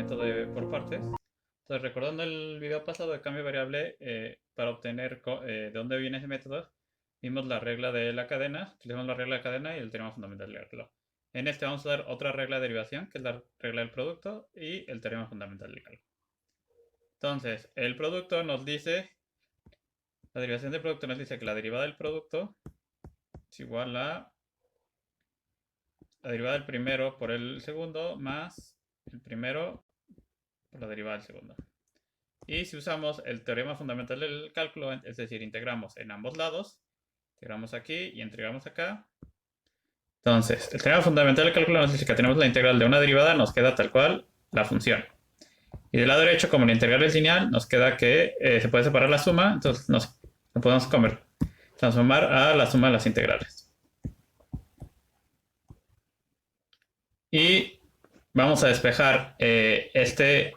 método por partes. Entonces, recordando el video pasado de cambio de variable, para obtener de dónde viene ese método, vimos la regla de la cadena, utilizamos la regla de cadena y el teorema fundamental del cálculo. En este vamos a dar otra regla de derivación, que es la regla del producto y el teorema fundamental del cálculo. Entonces, el producto nos dice, la derivación del producto nos dice que la derivada del producto es igual a la derivada del primero por el segundo más el primero por la derivada del segundo. Y si usamos el teorema fundamental del cálculo, es decir, integramos en ambos lados, integramos aquí y integramos acá. Entonces, el teorema fundamental del cálculo nos dice que tenemos la integral de una derivada, nos queda tal cual la función. Y del lado derecho, como la integral es lineal, nos queda que se puede separar la suma, entonces nos podemos transformar a la suma de las integrales. Y vamos a despejar este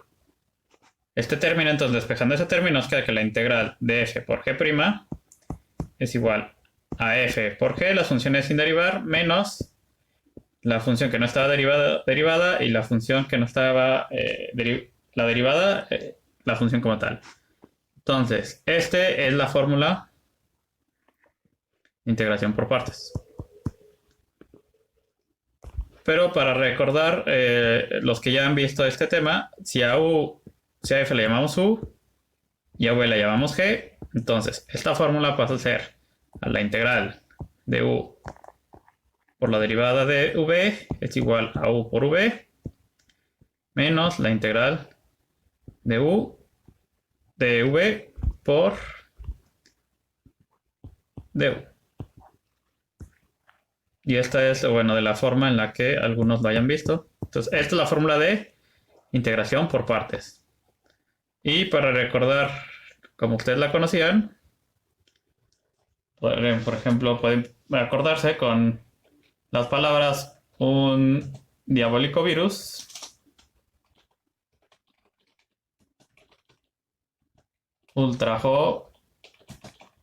término. Entonces, despejando ese término, nos queda que la integral de f por g' es igual a f por g, las funciones sin derivar, menos la función que no estaba derivada y la función que no estaba la derivada, la función como tal. Entonces, este es la fórmula de integración por partes. Pero para recordar, los que ya han visto este tema, si a f le llamamos u y a v le llamamos g, entonces esta fórmula pasa a ser a la integral de u por la derivada de v es igual a u por v menos la integral de u de v por du. Y esta es, bueno, de la forma en la que algunos lo hayan visto. Entonces, esta es la fórmula de integración por partes. Y para recordar, como ustedes la conocían, por ejemplo, pueden acordarse con las palabras un diabólico virus ultrajó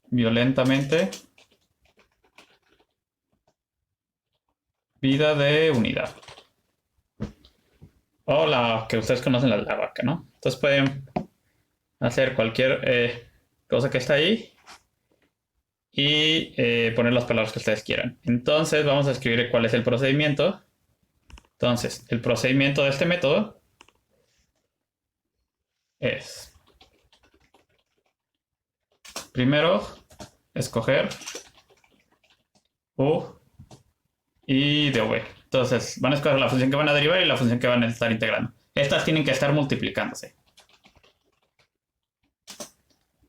violentamente vida de unidad. O la que ustedes conocen, la vaca, ¿no? Entonces pueden hacer cualquier cosa que está ahí y poner las palabras que ustedes quieran. Entonces vamos a escribir cuál es el procedimiento. Entonces, el procedimiento de este método es primero escoger u y dv. Entonces van a escoger la función que van a derivar y la función que van a estar integrando. Estas tienen que estar multiplicándose.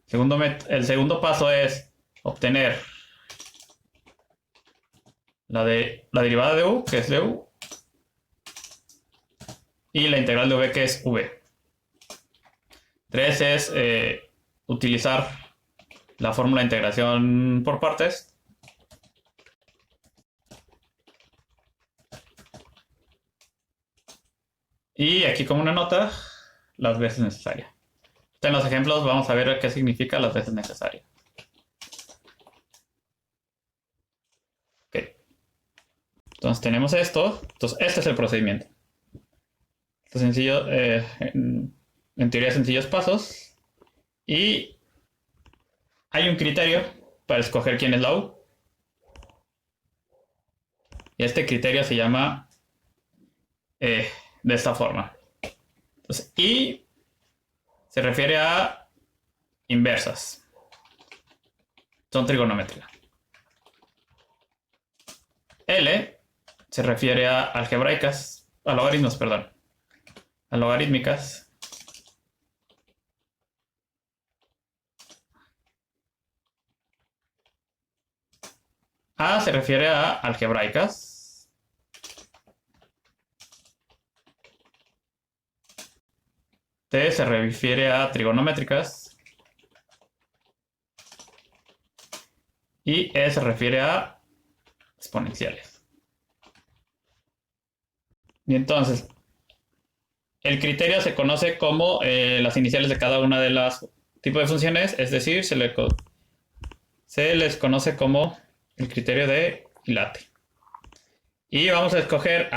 El segundo paso es obtener la derivada de u, que es du, y la integral de v, que es v. 3 es utilizar la fórmula de integración por partes. Y aquí como una nota, las veces necesarias. En los ejemplos vamos a ver qué significa las veces necesarias. Okay. Entonces tenemos esto. Entonces este es el procedimiento. Esto es sencillo, en teoría sencillos pasos. Y hay un criterio para escoger quién es la U. Y este criterio se llama de esta forma. Entonces, I se refiere a inversas. Son trigonométricas. L se refiere a algebraicas, a logaritmos, perdón. A logarítmicas. A se refiere a algebraicas. T se refiere a trigonométricas. Y E se refiere a exponenciales. Y entonces, el criterio se conoce como las iniciales de cada una de las tipos de funciones, es decir, se les conoce como el criterio de quilate. Y vamos a escoger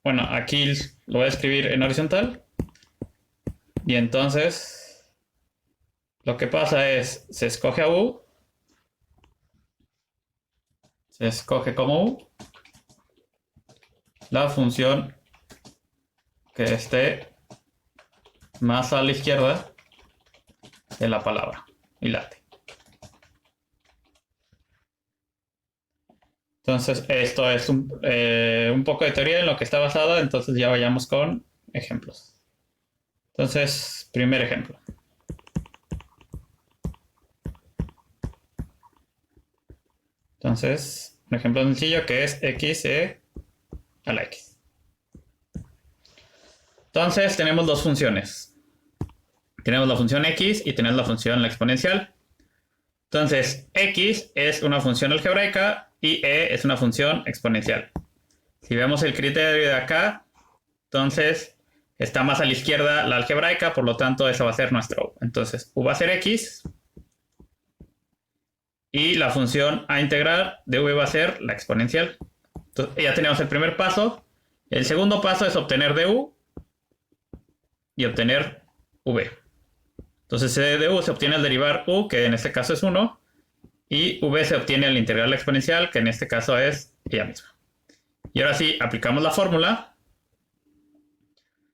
bueno, aquí lo voy a escribir en horizontal. Y entonces lo que pasa es, se escoge a u, se escoge como u la función que esté más a la izquierda de la palabra y late. Entonces esto es un poco de teoría en lo que está basado, entonces ya vayamos con ejemplos. Entonces, primer ejemplo. Entonces, un ejemplo sencillo que es x a la x. Entonces, tenemos dos funciones. Tenemos la función x y tenemos la función la exponencial. Entonces, x es una función algebraica y es una función exponencial. Si vemos el criterio de acá, entonces está más a la izquierda la algebraica, por lo tanto, eso va a ser nuestro u. Entonces, u va a ser x y la función a integrar de v va a ser la exponencial. Entonces, ya tenemos el primer paso. El segundo paso es obtener du y obtener v. Entonces de u se obtiene al derivar u, que en este caso es 1, y v se obtiene al integrar la exponencial, que en este caso es ella misma. Y ahora sí, aplicamos la fórmula.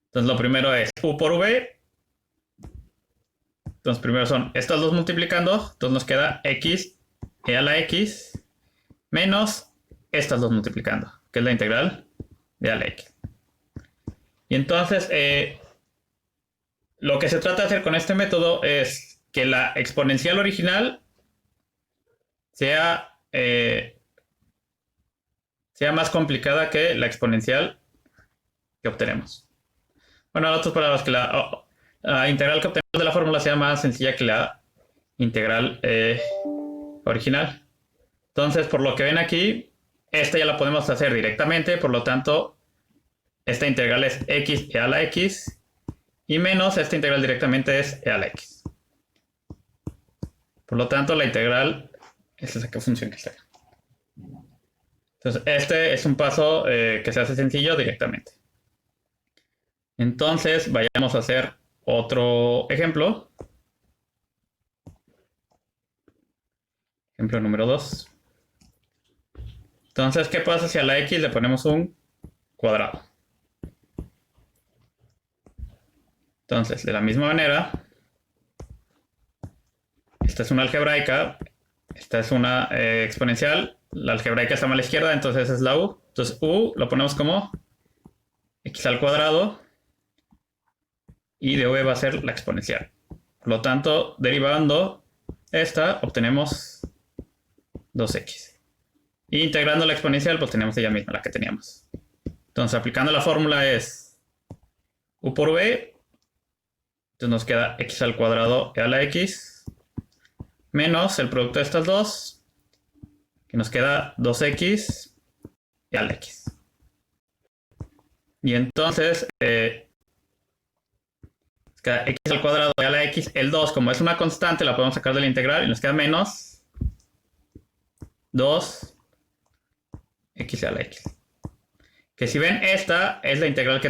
Entonces lo primero es u por v. Entonces primero son estas dos multiplicando, entonces nos queda x a la x menos estas dos multiplicando, que es la integral de a la x. Y entonces lo que se trata de hacer con este método es que la exponencial original sea más complicada que la exponencial que obtenemos. Bueno, en otras palabras, que la integral que obtenemos de la fórmula sea más sencilla que la integral original. Entonces, por lo que ven aquí, esta ya la podemos hacer directamente, por lo tanto, esta integral es x a la x y menos esta integral directamente es a la x. Por lo tanto, la integral es esa que funciona. Entonces, este es un paso que se hace sencillo directamente. Entonces, vayamos a hacer otro ejemplo. Ejemplo número 2. Entonces, ¿qué pasa si a la x le ponemos un cuadrado? Entonces, de la misma manera, esta es una algebraica, esta es una exponencial, la algebraica está más a la izquierda, entonces es la u. Entonces, u lo ponemos como x al cuadrado y de v va a ser la exponencial. Por lo tanto, derivando esta, obtenemos 2x. Y integrando la exponencial, pues tenemos ella misma, la que teníamos. Entonces, aplicando la fórmula es u por v, entonces nos queda x al cuadrado a la x, menos el producto de estas dos, que nos queda 2x a la x. Y entonces, queda x al cuadrado a la x, el 2, como es una constante, la podemos sacar de la integral y nos queda menos 2x a la x. Que si ven, esta es la integral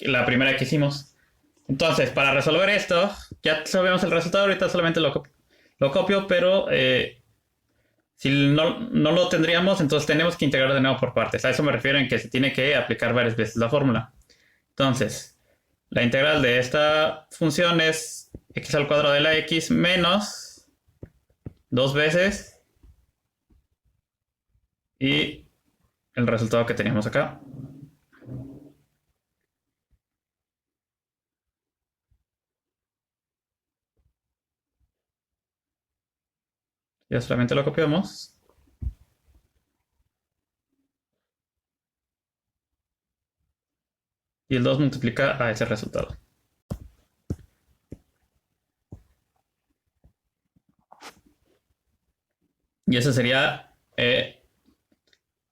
la primera que hicimos. Entonces, para resolver esto, ya sabemos el resultado, ahorita solamente lo copio, pero si no lo tendríamos, entonces tenemos que integrar de nuevo por partes. A eso me refiero en que se tiene que aplicar varias veces la fórmula. Entonces, la integral de esta función es x al cuadrado de la x menos 2 veces y el resultado que teníamos acá. Ya solamente lo copiamos. Y el 2 multiplica a ese resultado. Y esa sería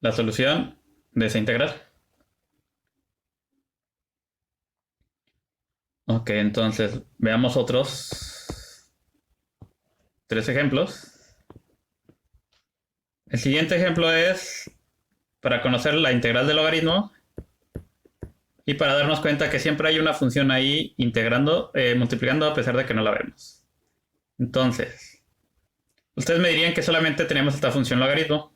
la solución de esa integral. Ok, entonces veamos otros 3 ejemplos. El siguiente ejemplo es para conocer la integral del logaritmo. y para darnos cuenta que siempre hay una función ahí integrando, multiplicando a pesar de que no la vemos. Entonces, ustedes me dirían que solamente tenemos esta función logaritmo.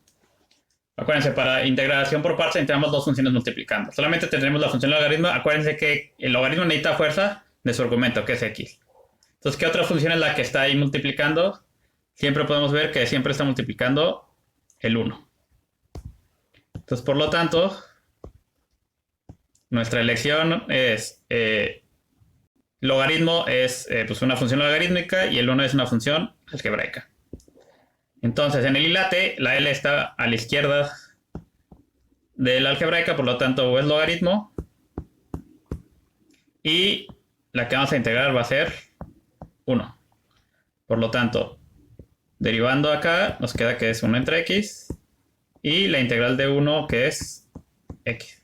Acuérdense, para integración por partes necesitamos dos funciones multiplicando. Solamente tendremos la función logaritmo. Acuérdense que el logaritmo necesita fuerza de su argumento, que es x. Entonces, ¿qué otra función es la que está ahí multiplicando? Siempre podemos ver que siempre está multiplicando el 1. Entonces, por lo tanto, nuestra elección es logaritmo es pues una función logarítmica y el 1 es una función algebraica. Entonces, en el ilate, la L está a la izquierda de la algebraica, por lo tanto, es logaritmo. Y la que vamos a integrar va a ser 1. Por lo tanto, derivando acá, nos queda que es 1 entre x. Y la integral de 1, que es x.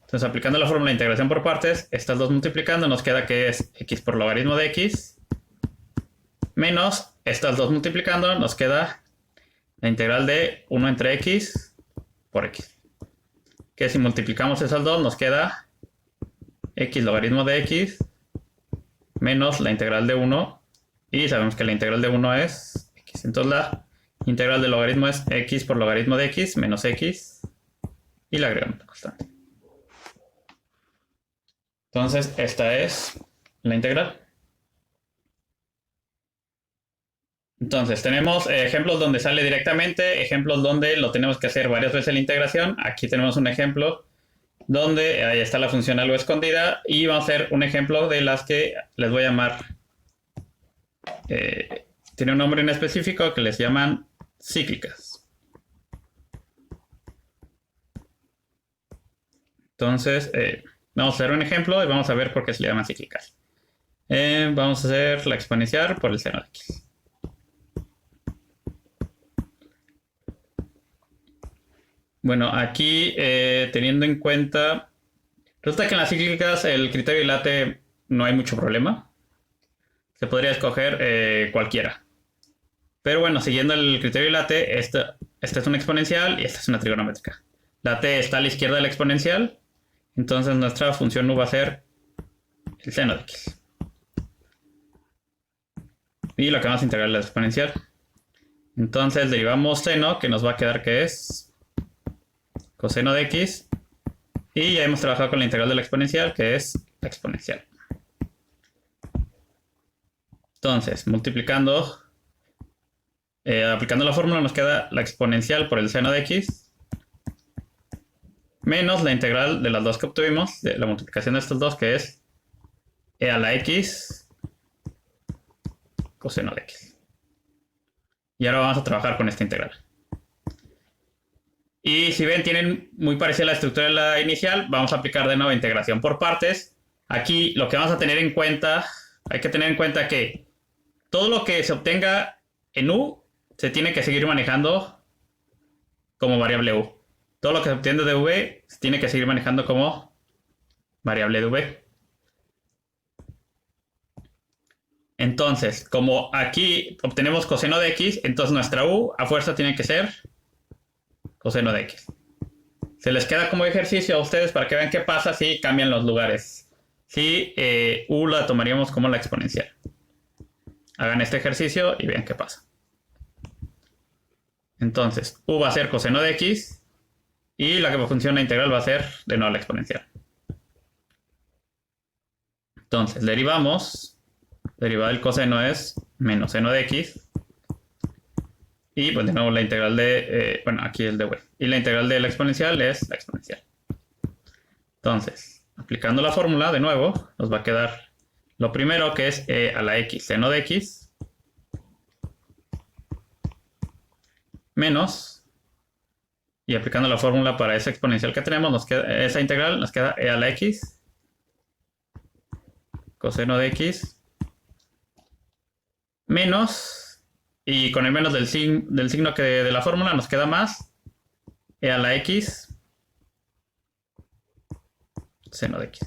Entonces, aplicando la fórmula de integración por partes, estas dos multiplicando, nos queda que es x por logaritmo de x. Menos estas dos multiplicando, nos queda la integral de 1 entre x por x. Que si multiplicamos esas dos, nos queda x logaritmo de x menos la integral de 1. Y sabemos que la integral de 1 es x. Entonces la integral del logaritmo es x por logaritmo de x menos x. Y le agregamos la constante. Entonces esta es la integral. Entonces tenemos ejemplos donde sale directamente, ejemplos donde lo tenemos que hacer varias veces la integración. Aquí tenemos un ejemplo donde ahí está la función algo escondida y vamos a hacer un ejemplo de las que les voy a llamar, tiene un nombre en específico que les llaman cíclicas. Entonces vamos a hacer un ejemplo y vamos a ver por qué se le llaman cíclicas. Vamos a hacer la exponencial por el seno de x. Bueno, aquí teniendo en cuenta, resulta que en las cíclicas el criterio de late no hay mucho problema. Se podría escoger cualquiera. Pero bueno, siguiendo el criterio de late, esta es una exponencial y esta es una trigonométrica. La t está a la izquierda de la exponencial, entonces nuestra función u va a ser el seno de x. Y lo que vamos a integrar es la exponencial. Entonces derivamos seno, que nos va a quedar que es coseno de x. Y ya hemos trabajado con la integral de la exponencial, que es la exponencial. Entonces, multiplicando, aplicando la fórmula, nos queda la exponencial por el seno de x menos la integral de las dos que obtuvimos, de la multiplicación de estos dos, que es e a la x coseno de x. Y ahora vamos a trabajar con esta integral. Y si ven, tienen muy parecida la estructura de la inicial. Vamos a aplicar de nuevo integración por partes. Aquí lo que vamos a tener en cuenta, hay que tener en cuenta que todo lo que se obtenga en u se tiene que seguir manejando como variable u. Todo lo que se obtiene de v se tiene que seguir manejando como variable de v. Entonces, como aquí obtenemos coseno de x, entonces nuestra u a fuerza tiene que ser coseno de x. Se les queda como ejercicio a ustedes para que vean qué pasa si cambian los lugares. Si u la tomaríamos como la exponencial. Hagan este ejercicio y vean qué pasa. Entonces, u va a ser coseno de x y la que funciona integral va a ser de nuevo la exponencial. Entonces, derivamos. Derivada del coseno es menos seno de x. Y pues de nuevo la integral de, bueno, aquí el de v. Y la integral de la exponencial es la exponencial. Entonces, aplicando la fórmula de nuevo, nos va a quedar lo primero que es e a la x seno de x menos, y aplicando la fórmula para esa exponencial que tenemos, nos queda, esa integral nos queda e a la x coseno de x menos, y con el menos del signo que de la fórmula nos queda más e a la x seno de x.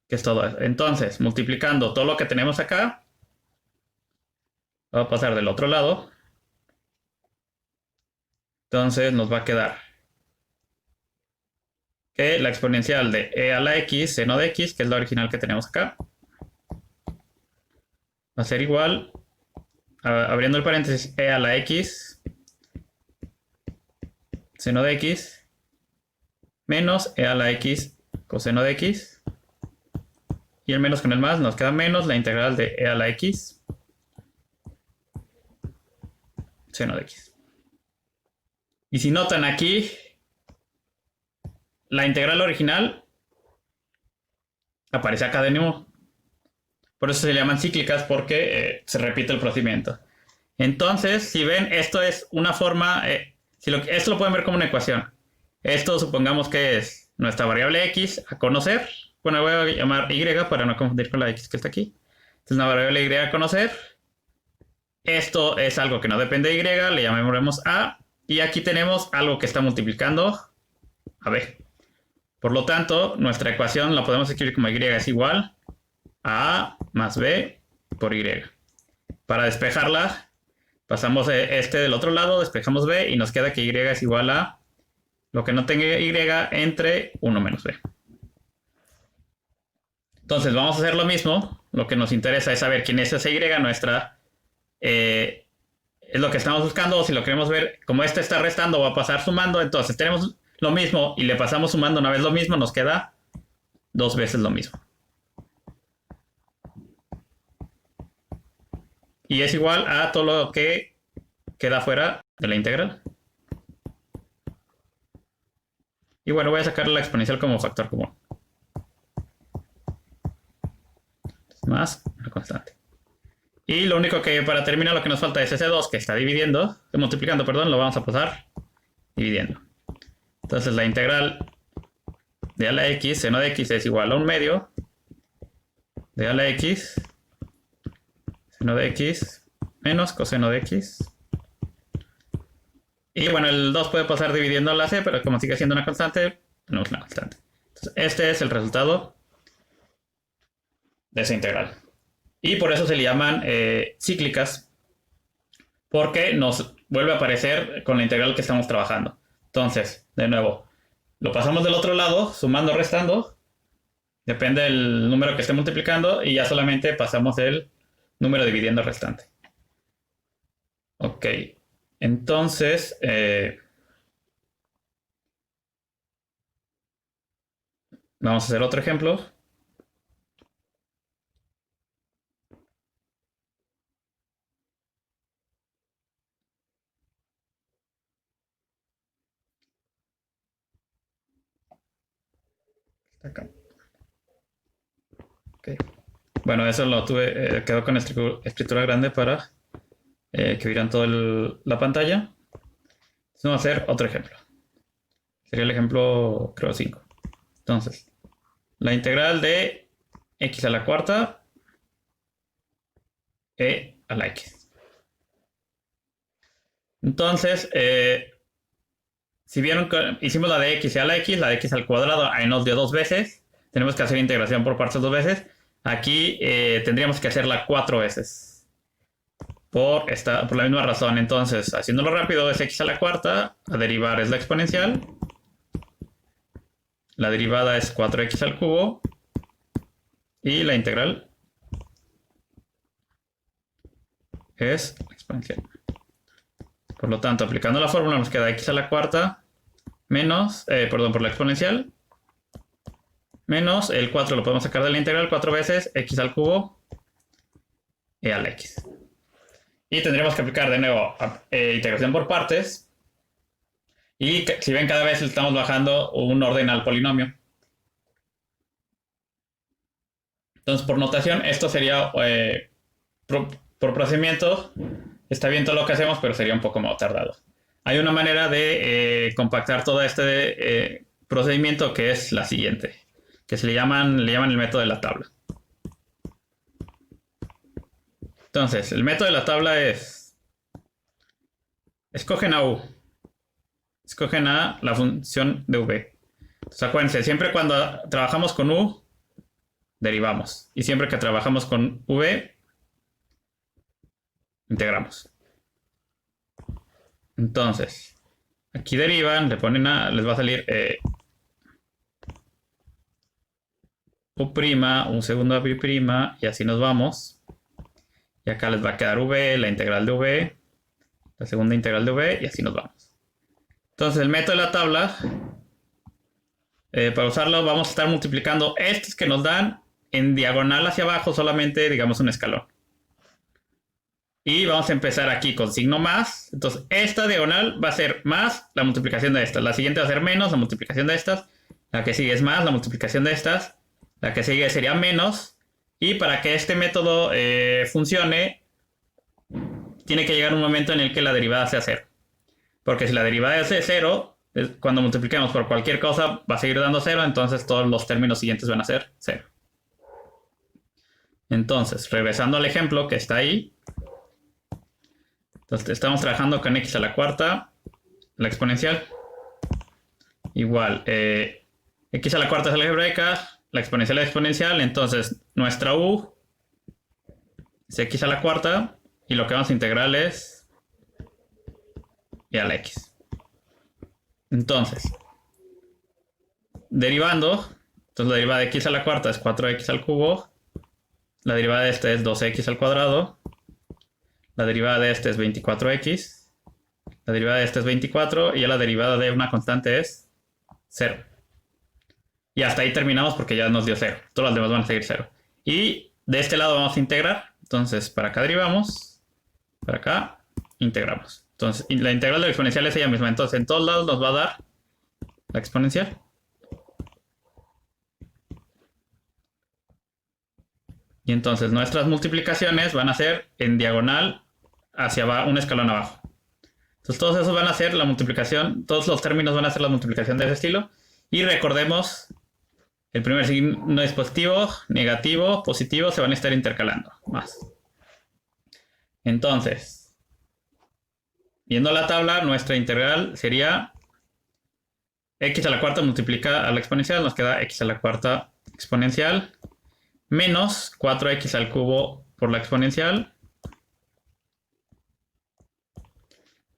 Que es todo eso. Entonces, multiplicando todo lo que tenemos acá, va a pasar del otro lado. Entonces nos va a quedar que la exponencial de e a la x seno de x, que es la original que tenemos acá, va a ser igual, abriendo el paréntesis, e a la x seno de x menos e a la x coseno de x. Y el menos con el más nos queda menos la integral de e a la x seno de x. Y si notan aquí, la integral original aparece acá de nuevo. Por eso se llaman cíclicas, porque se repite el procedimiento. Entonces, si ven, esto es una forma, esto lo pueden ver como una ecuación. Esto supongamos que es nuestra variable x a conocer. Bueno, voy a llamar y para no confundir con la x que está aquí. Es una variable y a conocer. Esto es algo que no depende de y, le llamaremos a. Y aquí tenemos algo que está multiplicando a b. Por lo tanto, nuestra ecuación la podemos escribir como y es igual a a más b por y. Para despejarla, pasamos este del otro lado, despejamos b y nos queda que y es igual a lo que no tenga y entre 1 menos b. Entonces vamos a hacer lo mismo. Lo que nos interesa es saber quién es esa y nuestra. Es lo que estamos buscando. O si lo queremos ver, como este está restando, va a pasar sumando. Entonces tenemos lo mismo y le pasamos sumando una vez lo mismo, nos queda 2 veces lo mismo. Y es igual a todo lo que queda fuera de la integral. Y bueno, voy a sacar la exponencial como factor común. Más una constante. Y lo único que para terminar lo que nos falta es ese 2 que está multiplicando, perdón, lo vamos a pasar dividiendo. Entonces la integral de a la x seno de x es igual a 1 medio de a la x seno de x menos coseno de x. Y bueno, el 2 puede pasar dividiendo la c, pero como sigue siendo una constante, tenemos una constante. Entonces este es el resultado de esa integral. Y por eso se le llaman cíclicas, porque nos vuelve a aparecer con la integral que estamos trabajando. Entonces, de nuevo, lo pasamos del otro lado, sumando, restando, depende del número que esté multiplicando, y ya solamente pasamos el número dividiendo restante. Ok, entonces, vamos a hacer otro ejemplo. Acá. Okay. Bueno, eso lo tuve, quedó con escritura grande para que vieran toda la pantalla. Entonces vamos a hacer otro ejemplo. Sería el ejemplo, creo, 5. Entonces, la integral de x a la cuarta e a la x. Entonces, si vieron que hicimos la de x a la x al cuadrado, ahí nos dio 2 veces. Tenemos que hacer integración por partes 2 veces. Aquí tendríamos que hacerla 4 veces. Por la misma razón. Entonces, haciéndolo rápido, es x a la cuarta. A derivar es la exponencial. La derivada es 4x al cubo. Y la integral es exponencial. Por lo tanto, aplicando la fórmula nos queda x a la cuarta menos, por la exponencial, menos el 4 lo podemos sacar de la integral 4 veces x al cubo e a la x. Y tendríamos que aplicar de nuevo integración por partes. Y si ven, cada vez estamos bajando un orden al polinomio. Entonces, por notación, esto sería por procedimiento. Está bien todo lo que hacemos, pero sería un poco más tardado. Hay una manera de compactar todo este procedimiento que es la siguiente, que le llaman el método de la tabla. Entonces, el método de la tabla es: escogen a u, escogen a la función de v. Entonces, acuérdense, siempre cuando trabajamos con u, derivamos. Y siempre que trabajamos con v, integramos. Entonces, aquí derivan, les va a salir u', un segundo b', y así nos vamos. Y acá les va a quedar v, la integral de v, la segunda integral de v, y así nos vamos. Entonces el método de la tabla, para usarlo vamos a estar multiplicando estos que nos dan en diagonal hacia abajo solamente, digamos, un escalón. Y vamos a empezar aquí con signo más. Entonces esta diagonal va a ser más la multiplicación de estas. La siguiente va a ser menos la multiplicación de estas. La que sigue es más la multiplicación de estas. La que sigue sería menos. Y para que este método funcione, tiene que llegar un momento en el que la derivada sea cero. Porque si la derivada es de cero, cuando multipliquemos por cualquier cosa va a seguir dando cero. Entonces todos los términos siguientes van a ser cero. Entonces, regresando al ejemplo que está ahí. Entonces estamos trabajando con x a la cuarta, la exponencial. Igual, x a la cuarta es algebraica, la exponencial es exponencial, entonces nuestra u es x a la cuarta y lo que vamos a integrar es y a la x. Entonces, derivando, entonces la derivada de x a la cuarta es 4x al cubo, la derivada de este es 2x al cuadrado, la derivada de este es 24x, la derivada de este es 24 y ya la derivada de una constante es 0. Y hasta ahí terminamos porque ya nos dio 0. Todas las demás van a seguir 0. Y de este lado vamos a integrar. Entonces, para acá derivamos. Para acá integramos. Entonces, la integral de la exponencial es ella misma. Entonces, en todos lados nos va a dar la exponencial. Y entonces nuestras multiplicaciones van a ser en diagonal hacia abajo, un escalón abajo. Entonces todos esos van a ser la multiplicación, todos los términos van a ser la multiplicación de ese estilo. Y recordemos, el primer signo es positivo, negativo, positivo, se van a estar intercalando más. Entonces, viendo la tabla, nuestra integral sería x a la cuarta multiplica a la exponencial, nos queda x a la cuarta exponencial, menos 4x al cubo por la exponencial,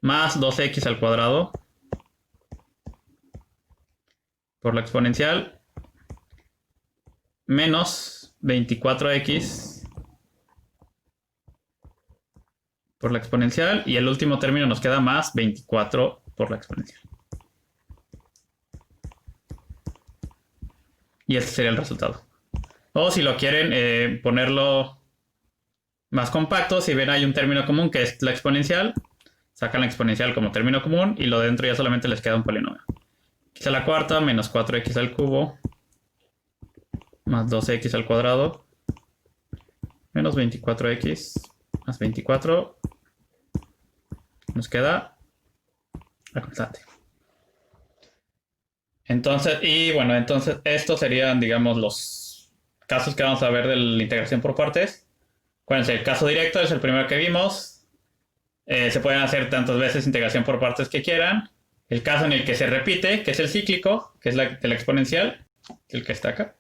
más 2x al cuadrado por la exponencial, menos 24x por la exponencial, y el último término nos queda más 24 por la exponencial. Y este sería el resultado. O si lo quieren ponerlo más compacto, si ven hay un término común que es la exponencial, sacan la exponencial como término común y lo de dentro ya solamente les queda un polinomio. X a la cuarta menos 4x al cubo más 2x al cuadrado menos 24x más 24 nos queda la constante. Entonces, y bueno, entonces estos serían, digamos, los casos que vamos a ver de la integración por partes. Acuérdense, el caso directo es el primero que vimos. Se pueden hacer tantas veces integración por partes que quieran. El caso en el que se repite, que es el cíclico, que es de la exponencial, el que está acá.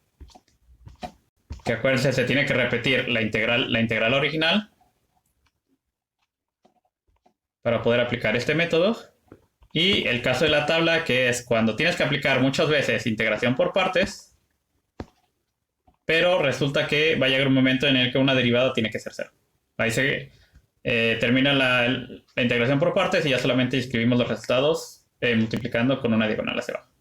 Que acuérdense, se tiene que repetir la integral original para poder aplicar este método. Y el caso de la tabla, que es cuando tienes que aplicar muchas veces integración por partes, pero resulta que va a llegar un momento en el que una derivada tiene que ser cero. Ahí se termina la integración por partes y ya solamente escribimos los resultados multiplicando con una diagonal hacia abajo.